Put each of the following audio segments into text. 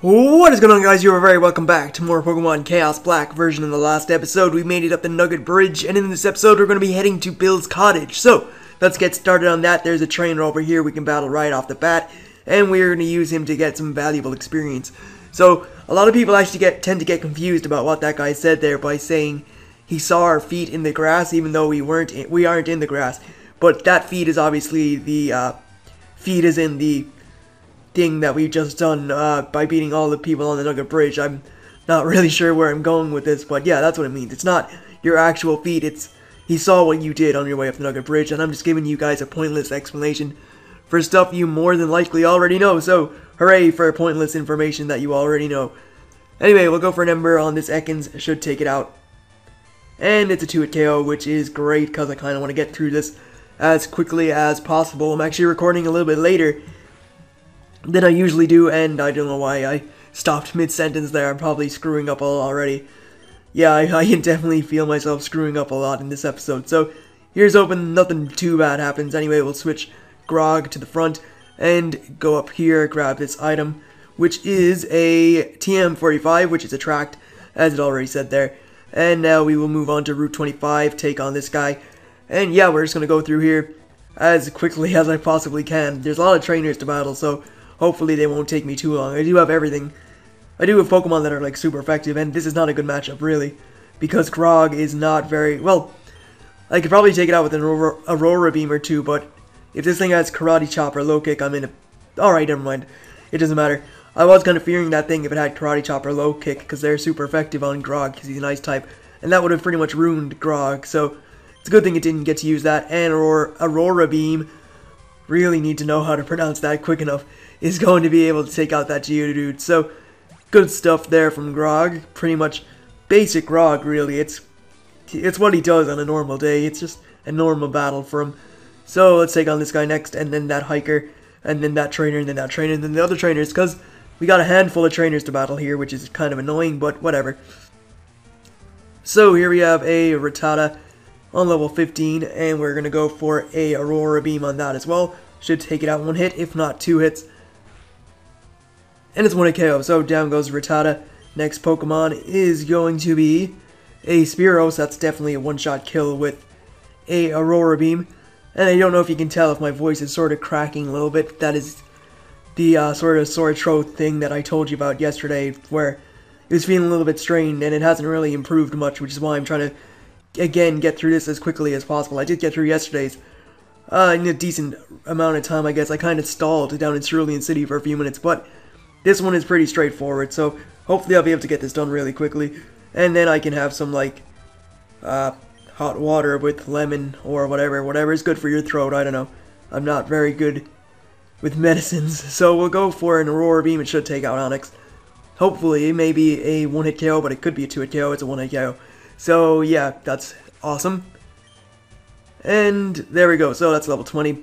What is going on, guys? You are very welcome back to more Pokemon Chaos Black version. In the last episode, we made it up the Nugget Bridge, and in this episode, we're going to be heading to Bill's Cottage. So, let's get started on that. There's a trainer over here we can battle right off the bat, and we're going to use him to get some valuable experience. So, a lot of people actually tend to get confused about what that guy said there by saying he saw our feet in the grass, even though we aren't in the grass. But that feet is obviously the feet is in the thing that we've just done by beating all the people on the Nugget Bridge. I'm not really sure where I'm going with this, but yeah, that's what it means. It's not your actual feet, it's he saw what you did on your way up the Nugget Bridge, and I'm just giving you guys a pointless explanation for stuff you more than likely already know, so hooray for pointless information that you already know. Anyway, we'll go for an Ember on this Ekans, should take it out. And it's a 2-hit KO, which is great, because I kind of want to get through this as quickly as possible. I'm actually recording a little bit later than I usually do, and I don't know why I stopped mid-sentence there. I'm probably screwing up a lot already. Yeah, I can definitely feel myself screwing up a lot in this episode. So, here's hoping nothing too bad happens. Anyway, we'll switch Grog to the front and go up here, grab this item, which is a TM45, which is attract, as it already said there. And now we will move on to Route 25, take on this guy. And yeah, we're just going to go through here as quickly as I possibly can. There's a lot of trainers to battle, so hopefully they won't take me too long. I do have everything. I do have Pokemon that are like super effective, and this is not a good matchup really, because Grog is not very well. I could probably take it out with an Aurora Beam or two, but if this thing has Karate Chop or Low Kick, I'm in a. All right, never mind. It doesn't matter. I was kind of fearing that thing if it had Karate Chop or Low Kick, because they're super effective on Grog because he's an Ice type, and that would have pretty much ruined Grog. So it's a good thing it didn't get to use that. And Aurora Beam, really need to know how to pronounce that quick enough, is going to be able to take out that Geodude. So, good stuff there from Grog. Pretty much basic Grog, really. It's what he does on a normal day. It's just a normal battle for him. So, let's take on this guy next, and then that Hiker, and then that trainer, and then that trainer, and then the other trainers, because we got a handful of trainers to battle here, which is kind of annoying, but whatever. So, here we have a Rattata on level 15, and we're going to go for a Aurora Beam on that as well. Should take it out one hit, if not 2 hits. And it's 1-hit KO, so down goes Rattata. Next Pokemon is going to be a Spearow, so that's definitely a one-shot kill with a Aurora Beam. And I don't know if you can tell if my voice is sort of cracking a little bit. That is the sort of sore throat thing that I told you about yesterday, where it was feeling a little bit strained, and it hasn't really improved much, which is why I'm trying to, again, get through this as quickly as possible. I did get through yesterday's in a decent amount of time, I guess. I kind of stalled down in Cerulean City for a few minutes, but this one is pretty straightforward, so hopefully I'll be able to get this done really quickly, and then I can have some, like, hot water with lemon or whatever is good for your throat. I don't know. I'm not very good with medicines, so we'll go for an Aurora Beam. It should take out Onix. Hopefully, it may be a 1-hit KO, but it could be a 2-hit KO. It's a 1-hit KO. So, yeah, that's awesome. And there we go. So, that's level 20.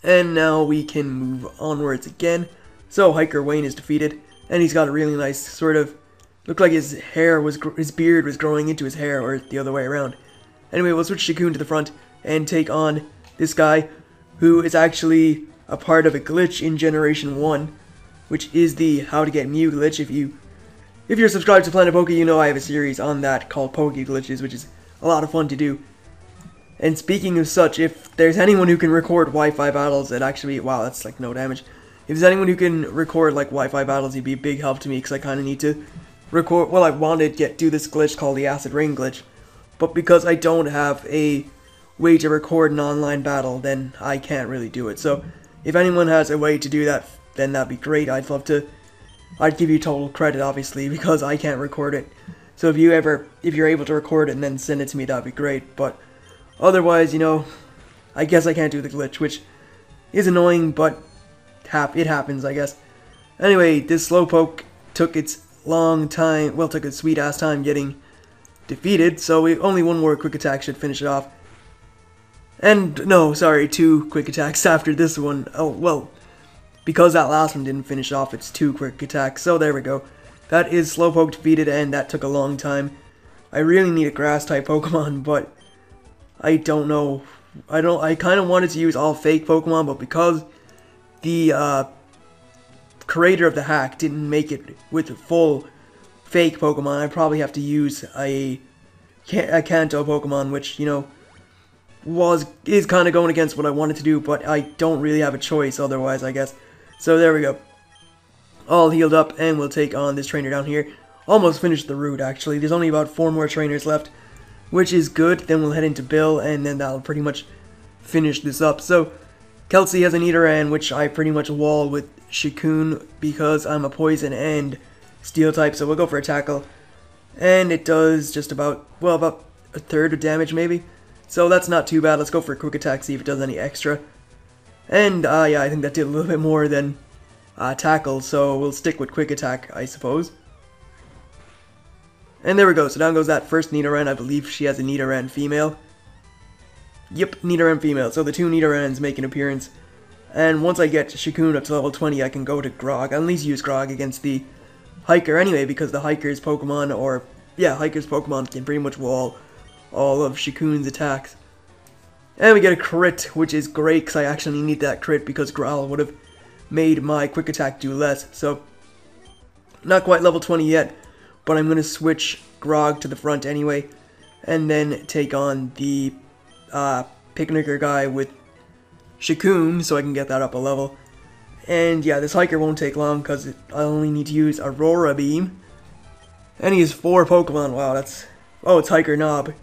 And now we can move onwards again. So, Hiker Wayne is defeated, and he's got a really nice sort of, looked like his beard was growing into his hair, or the other way around. Anyway, we'll switch Shakun to the front, and take on this guy, who is actually a part of a glitch in Generation 1, which is the How to Get Mew glitch. If you're subscribed to Planet Poke, you know I have a series on that called Poke Glitches, which is a lot of fun to do. And speaking of such, if there's anyone who can record Wi-Fi battles, it actually, wow, that's like no damage. If there's anyone who can record like Wi-Fi battles, he'd be a big help to me, because I kind of need to record. Well, I wanted to do this glitch called the Acid Rain glitch, but because I don't have a way to record an online battle, then I can't really do it. So if anyone has a way to do that, then that'd be great. I'd love to. I'd give you total credit, obviously, because I can't record it. So if you're able to record it and then send it to me, that'd be great. But otherwise, you know, I guess I can't do the glitch, which is annoying, but it happens, I guess. Anyway, this Slowpoke took its took its sweet-ass time getting defeated, so only one more quick attack should finish it off. And, no, sorry, 2 quick attacks after this one. Oh, well, because that last one didn't finish off, it's 2 quick attacks, so there we go. That is Slowpoke defeated, and that took a long time. I really need a Grass-type Pokemon, but I don't know. I kind of wanted to use all fake Pokemon, but because the creator of the hack didn't make it with full fake Pokemon, I'd probably have to use a Kanto Pokemon, which, you know, is kind of going against what I wanted to do, but I don't really have a choice otherwise, I guess. So there we go. All healed up, and we'll take on this trainer down here. Almost finished the route, actually. There's only about 4 more trainers left, which is good. Then we'll head into Bill, and then that'll pretty much finish this up. So, Kelsey has a Nidoran, which I pretty much wall with Shikun because I'm a poison and steel type, so we'll go for a tackle. And it does just about, well, about a third of damage, maybe. So that's not too bad. Let's go for a quick attack, see if it does any extra. And, yeah, I think that did a little bit more than tackle, so we'll stick with quick attack, I suppose. And there we go, so down goes that first Nidoran. I believe she has a Nidoran female. Yep, Nidoran female. So the 2 Nidorans make an appearance. And once I get Shikun up to level 20, I can go to Grog. I'll at least use Grog against the Hiker anyway, because the Hiker's Pokemon, or, yeah, Hiker's Pokemon can pretty much wall all of Shikun's attacks. And we get a crit, which is great, because I actually need that crit, because Growl would have made my quick attack do less. So, not quite level 20 yet, but I'm going to switch Grog to the front anyway, and then take on the Picnicker guy with Shikun, so I can get that up a level. And yeah, this Hiker won't take long, because I only need to use Aurora Beam. And he has 4 Pokemon. Wow, that's... Oh, it's Hiker Knob.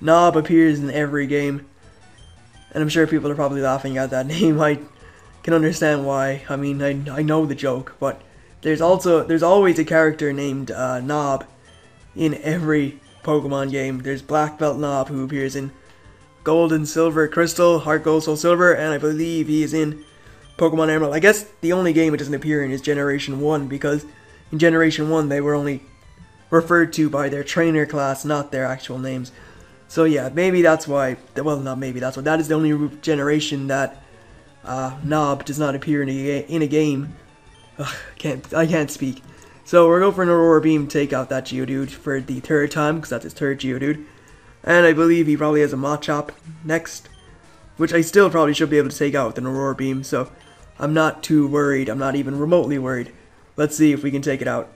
Knob appears in every game. And I'm sure people are probably laughing at that name. I can understand why. I mean, I know the joke, but there's always a character named Knob in every Pokemon game. There's Black Belt Knob, who appears in Gold and Silver Crystal, Heart Gold, Soul Silver, and I believe he is in Pokemon Emerald. I guess the only game it doesn't appear in is Generation 1, because in Generation 1 they were only referred to by their trainer class, not their actual names. So yeah, maybe that's why, well, not maybe, that's why, that is the only generation that Knob does not appear in a game. Ugh, I can't speak. So we're going for an Aurora Beam, take out that Geodude for the 3rd time, because that's his 3rd Geodude. And I believe he probably has a Machop next, which I still probably should be able to take out with an Aurora Beam, so I'm not too worried. I'm not even remotely worried. Let's see if we can take it out.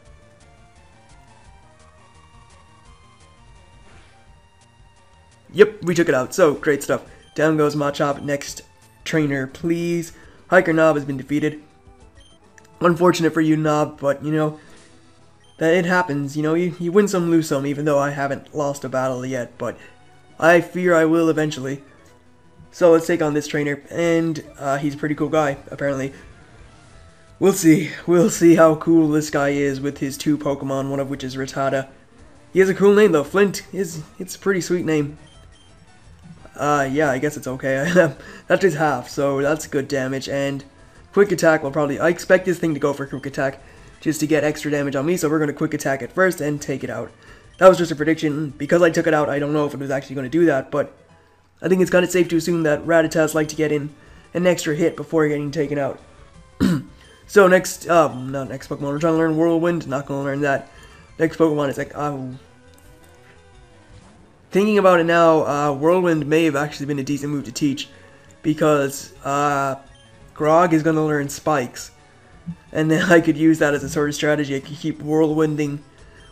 Yep, we took it out, so great stuff. Down goes Machop. Next trainer, please. Hiker Knob has been defeated. Unfortunate for you, Knob, but, you know, that it happens. You know, you win some, lose some, even though I haven't lost a battle yet, but I fear I will eventually. So let's take on this trainer, and he's a pretty cool guy, apparently. We'll see. We'll see how cool this guy is with his 2 Pokemon, one of which is Rattata. He has a cool name, though. Flint it's a pretty sweet name. Yeah, I guess it's okay. That does half, so that's good damage, and quick attack will probably... I expect this thing to go for quick attack, just to get extra damage on me, so we're going to quick attack it first and take it out. That was just a prediction. Because I took it out, I don't know if it was actually going to do that, but I think it's kind of safe to assume that Rattatas like to get in an extra hit before getting taken out. So next, not next Pokemon, we're trying to learn Whirlwind, not going to learn that. Next Pokemon is like, thinking about it now, Whirlwind may have actually been a decent move to teach, because Grog is going to learn Spikes, and then I could use that as a sort of strategy. I could keep Whirlwinding,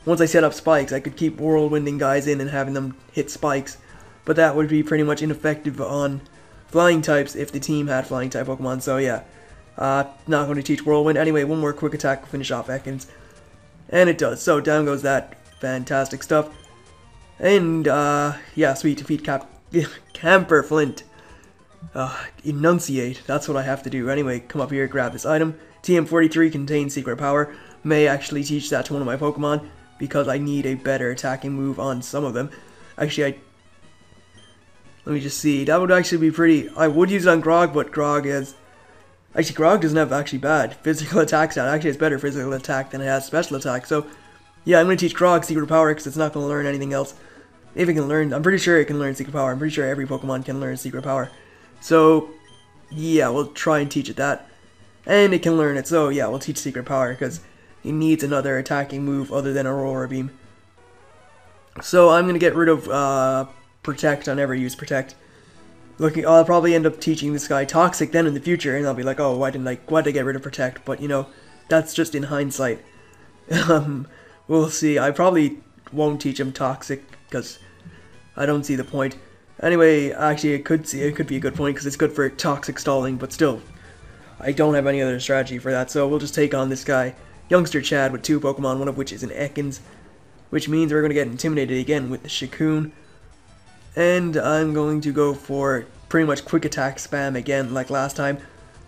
once I set up Spikes, I could keep Whirlwinding guys in and having them hit Spikes, but that would be pretty much ineffective on Flying types if the team had Flying type Pokemon, so yeah, not going to teach Whirlwind. Anyway, one more quick attack will finish off Ekans, and it does, so down goes that. Fantastic stuff. And, yeah, sweet, defeat Camper Flint. Enunciate, that's what I have to do. Anyway, come up here, grab this item. TM43 contains Secret Power. May actually teach that to one of my Pokemon, because I need a better attacking move on some of them. Actually, let me just see, that would actually be pretty... I would use it on Grog, but Grog is... Actually, Grog doesn't have actually bad physical attack stat. Actually, it's better physical attack than it has special attack, so... Yeah, I'm going to teach Grog Secret Power, because it's not going to learn anything else. If it can learn, I'm pretty sure it can learn Secret Power. I'm pretty sure every Pokemon can learn Secret Power. So, yeah, we'll try and teach it that. And it can learn it, so yeah, we'll teach Secret Power, because it needs another attacking move other than Aurora Beam. So I'm going to get rid of Protect. I'll never use Protect. I'll probably end up teaching this guy Toxic then in the future, and I'll be like, oh, why did I get rid of Protect? But, you know, that's just in hindsight. We'll see. I probably won't teach him Toxic, because I don't see the point. Anyway, actually, it could be a good point, because it's good for Toxic stalling, but still, I don't have any other strategy for that, so we'll just take on this guy, Youngster Chad, with 2 Pokemon, one of which is an Ekans, which means we're going to get intimidated again with the Shikun. And I'm going to go for pretty much quick attack spam again like last time.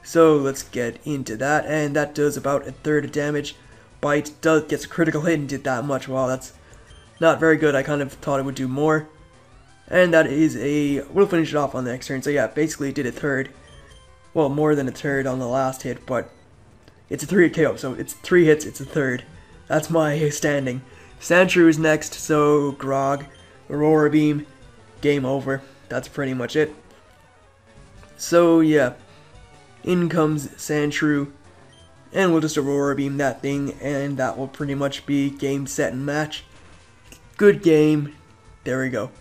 So let's get into that, and that does about 1/3 of damage. Bite gets a critical hit and did that much. Wow, that's not very good. I kind of thought it would do more. And that is we'll finish it off on the next turn. So yeah, basically it did 1/3. Well, more than 1/3 on the last hit, but it's a 3-hit KO, so it's 3 hits, it's 1/3. That's my standing. Sandshrew is next, so Grog, Aurora Beam, game over. That's pretty much it. So yeah, in comes Sandshrew, and we'll just Aurora Beam that thing, and that will pretty much be game, set, and match. Good game. There we go.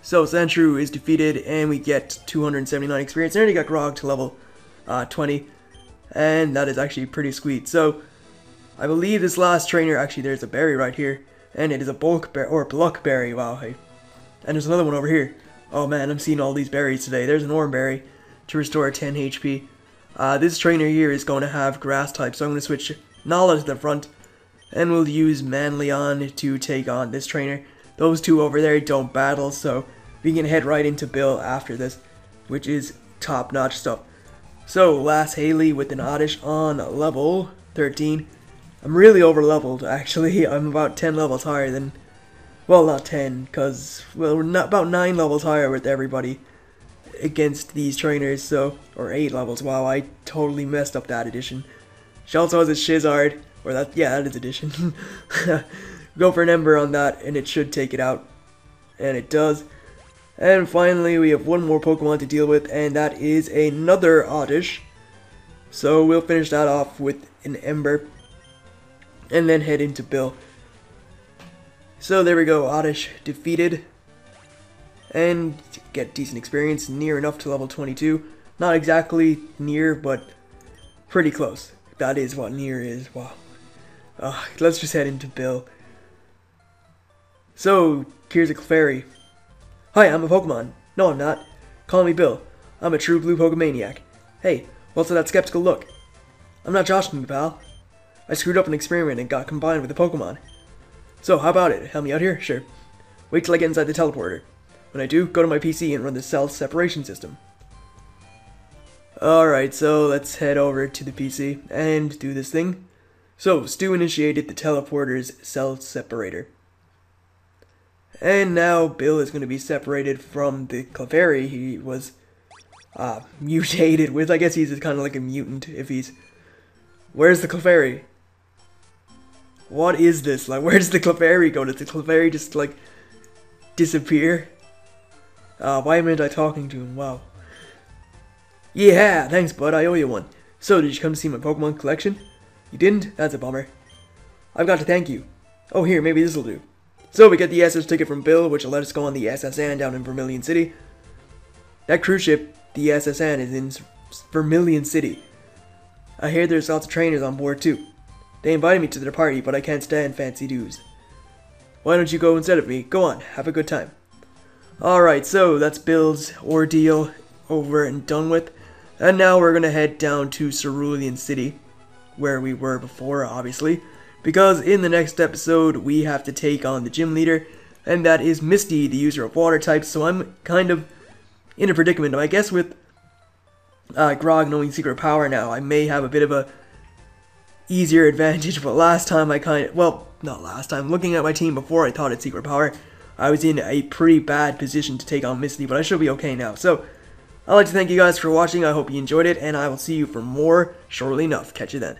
So Sandshrew is defeated, and we get 279 experience. I already got Grog to level 20, and that is actually pretty sweet. So I believe this last trainer, actually there's a berry right here, and it is a bulk berry, or Pluck berry, wow. Hey. And there's another one over here. Oh man, I'm seeing all these berries today. There's an Orm berry to restore 10 HP. This trainer here is going to have grass type, so I'm going to switch Nala to the front, and we'll use Manleon to take on this trainer. Those two over there don't battle, so we can head right into Bill after this, which is top-notch stuff. So, last Haley with an Oddish on level 13. I'm really over-leveled, actually. I'm about 10 levels higher than... Well, not 10, because... Well, we're not about 9 levels higher with everybody against these trainers, so... Or 8 levels. Wow, I totally messed up that edition. She also has a Shizard, or that... Yeah, that is edition. Go for an Ember on that, and it should take it out. And it does. And finally, we have one more Pokemon to deal with, and that is another Oddish. So we'll finish that off with an Ember, and then head into Bill. So there we go, Oddish defeated. And get decent experience, near enough to level 22. Not exactly near, but pretty close. That is what near is, wow. Let's just head into Bill. So, here's a Clefairy. Hi, I'm a Pokemon. No, I'm not. Call me Bill. I'm a true blue Pokemaniac. Hey, what's with that skeptical look? I'm not joshing you, pal. I screwed up an experiment and got combined with a Pokemon. So, how about it? Help me out here? Sure. Wait till I get inside the teleporter. When I do, go to my PC and run the cell separation system. Alright, so let's head over to the PC and do this thing. So, Stu initiated the teleporter's cell separator. And now Bill is going to be separated from the Clefairy he was mutated with. I guess he's kind of like a mutant if he's... Where's the Clefairy? What is this? Like, where does the Clefairy go? Does the Clefairy just, like, disappear? Why am I talking to him? Wow. Yeah, thanks, bud. I owe you one. So, did you come to see my Pokemon collection? You didn't? That's a bummer. I've got to thank you. Oh, here, maybe this'll do. So, we get the SS ticket from Bill, which will let us go on the SSN down in Vermilion City. That cruise ship, the SSN, is in Vermilion City. I hear there's lots of trainers on board, too. They invited me to their party, but I can't stand fancy dues. Why don't you go instead of me? Go on, have a good time. Alright, so that's Bill's ordeal over and done with. And now we're going to head down to Cerulean City, where we were before, obviously. Because in the next episode, we have to take on the gym leader, and that is Misty, the user of water types. So I'm kind of in a predicament. I guess with Grog knowing secret power now, I may have a bit of a easier advantage, but last time I kind of, well, not last time, looking at my team before I thought it secret power, I was in a pretty bad position to take on Misty, but I should be okay now. So, I'd like to thank you guys for watching. I hope you enjoyed it, and I will see you for more shortly enough. Catch you then.